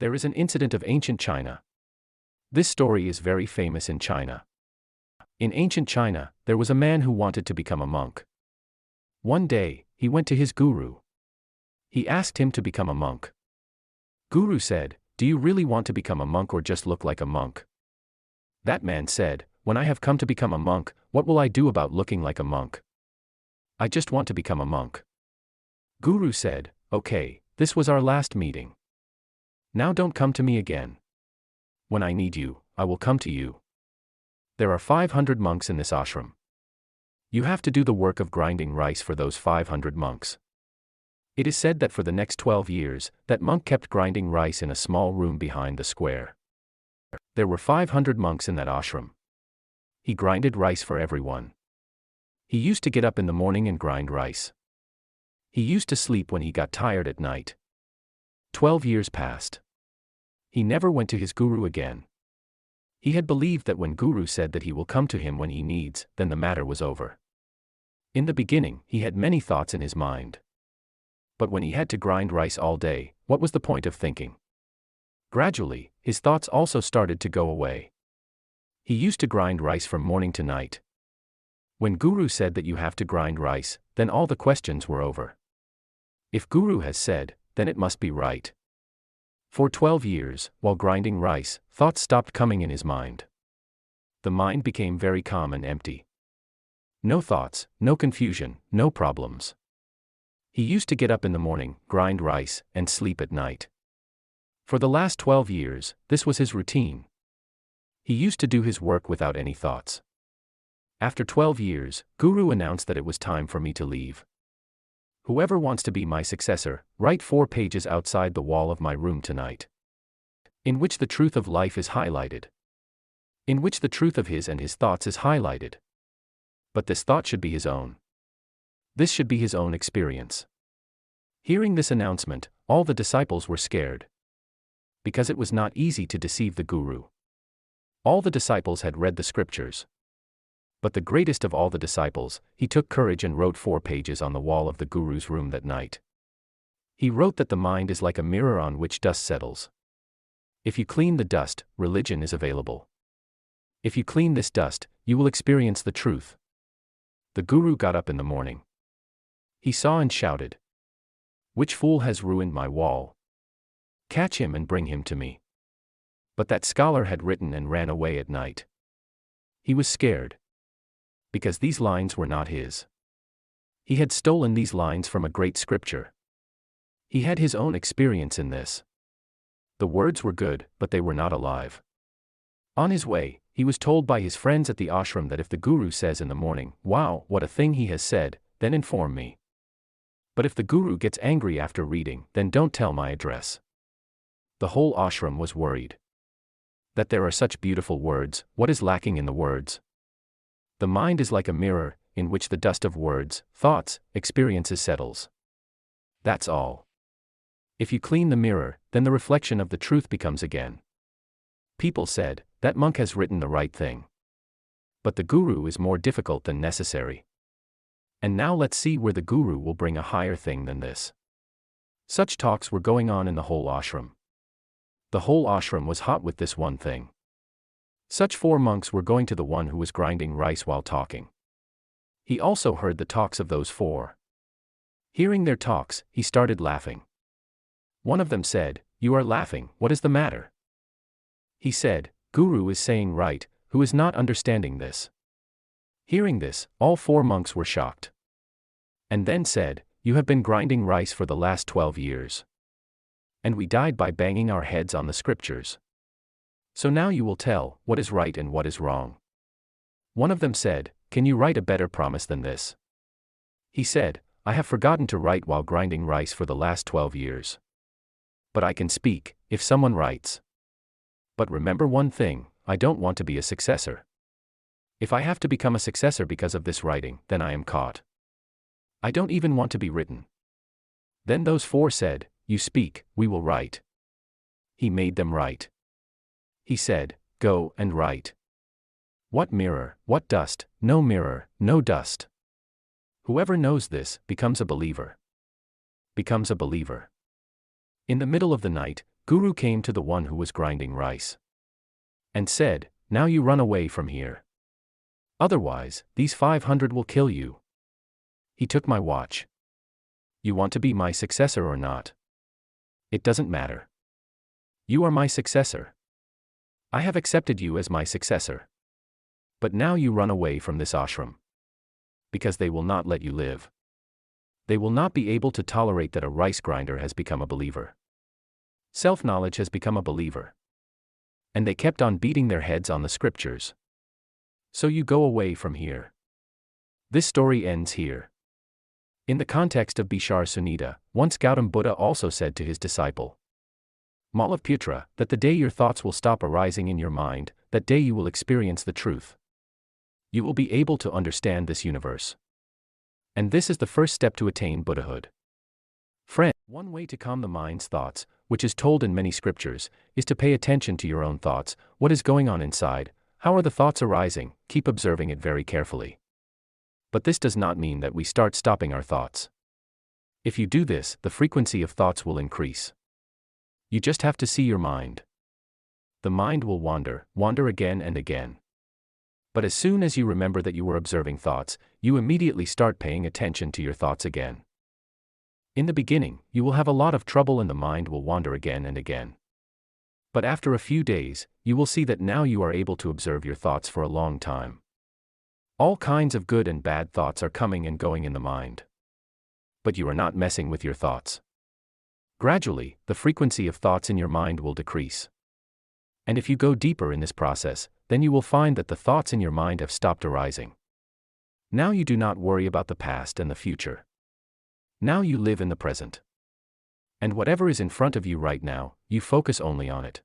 There is an incident of ancient China. This story is very famous in China. In ancient China, there was a man who wanted to become a monk. One day, he went to his guru. He asked him to become a monk. Guru said, "Do you really want to become a monk or just look like a monk?" That man said, "When I have come to become a monk, what will I do about looking like a monk? I just want to become a monk." Guru said, "Okay, this was our last meeting. Now don't come to me again. When I need you, I will come to you. There are 500 monks in this ashram. You have to do the work of grinding rice for those 500 monks." It is said that for the next 12 years, that monk kept grinding rice in a small room behind the square. There were 500 monks in that ashram. He grinded rice for everyone. He used to get up in the morning and grind rice. He used to sleep when he got tired at night. 12 years passed. He never went to his guru again. He had believed that when Guru said that he will come to him when he needs, then the matter was over. In the beginning, he had many thoughts in his mind. But when he had to grind rice all day, what was the point of thinking? Gradually, his thoughts also started to go away. He used to grind rice from morning to night. When Guru said that you have to grind rice, then all the questions were over. If Guru has said, then it must be right. For 12 years, while grinding rice, thoughts stopped coming in his mind. The mind became very calm and empty. No thoughts, no confusion, no problems. He used to get up in the morning, grind rice, and sleep at night. For the last 12 years, this was his routine. He used to do his work without any thoughts. After 12 years, Guru announced that it was time for me to leave. Whoever wants to be my successor, write 4 pages outside the wall of my room tonight, in which the truth of life is highlighted. In which the truth of his and his thoughts is highlighted. But this thought should be his own. This should be his own experience. Hearing this announcement, all the disciples were scared. Because it was not easy to deceive the Guru. All the disciples had read the scriptures. But the greatest of all the disciples, he took courage and wrote 4 pages on the wall of the Guru's room that night. He wrote that the mind is like a mirror on which dust settles. If you clean the dust, religion is available. If you clean this dust, you will experience the truth. The Guru got up in the morning. He saw and shouted, "Which fool has ruined my wall? Catch him and bring him to me." But that scholar had written and ran away at night. He was scared. Because these lines were not his. He had stolen these lines from a great scripture. He had his own experience in this. The words were good, but they were not alive. On his way, he was told by his friends at the ashram that if the Guru says in the morning, "Wow, what a thing he has said," then inform me. But if the Guru gets angry after reading, then don't tell my address. The whole ashram was worried. That there are such beautiful words, what is lacking in the words? The mind is like a mirror, in which the dust of words, thoughts, experiences settles. That's all. If you clean the mirror, then the reflection of the truth becomes again. People said, that monk has written the right thing. But the Guru is more difficult than necessary. And now let's see where the Guru will bring a higher thing than this. Such talks were going on in the whole ashram. The whole ashram was hot with this one thing. Such 4 monks were going to the one who was grinding rice while talking. He also heard the talks of those 4. Hearing their talks, he started laughing. One of them said, "You are laughing, what is the matter?" He said, "Guru is saying right, who is not understanding this." Hearing this, all 4 monks were shocked. And then said, "You have been grinding rice for the last 12 years. And we died by banging our heads on the scriptures. So now you will tell, what is right and what is wrong." One of them said, "Can you write a better promise than this?" He said, "I have forgotten to write while grinding rice for the last 12 years. But I can speak, if someone writes. But remember one thing, I don't want to be a successor. If I have to become a successor because of this writing, then I am caught. I don't even want to be written." Then those 4 said, "You speak, we will write." He made them write. He said, "Go and write. What mirror, what dust, no mirror, no dust." Whoever knows this, becomes a believer. Becomes a believer. In the middle of the night, Guru came to the one who was grinding rice and said, "Now you run away from here. Otherwise, these 500 will kill you." He took my watch. "You want to be my successor or not? It doesn't matter. You are my successor. I have accepted you as my successor. But now you run away from this ashram. Because they will not let you live. They will not be able to tolerate that a rice grinder has become a believer. Self-knowledge has become a believer." And they kept on beating their heads on the scriptures. So you go away from here. This story ends here. In the context of Bishar Sunita, once Gautam Buddha also said to his disciple Malaputra, that the day your thoughts will stop arising in your mind, that day you will experience the truth. You will be able to understand this universe. And this is the first step to attain Buddhahood. Friend, one way to calm the mind's thoughts, which is told in many scriptures, is to pay attention to your own thoughts. What is going on inside? How are the thoughts arising? Keep observing it very carefully. But this does not mean that we start stopping our thoughts. If you do this, the frequency of thoughts will increase. You just have to see your mind. The mind will wander again and again. But as soon as you remember that you were observing thoughts, you immediately start paying attention to your thoughts again. In the beginning, you will have a lot of trouble and the mind will wander again and again. But after a few days, you will see that now you are able to observe your thoughts for a long time. All kinds of good and bad thoughts are coming and going in the mind. But you are not messing with your thoughts. Gradually, the frequency of thoughts in your mind will decrease. And if you go deeper in this process, then you will find that the thoughts in your mind have stopped arising. Now you do not worry about the past and the future. Now you live in the present. And whatever is in front of you right now, you focus only on it.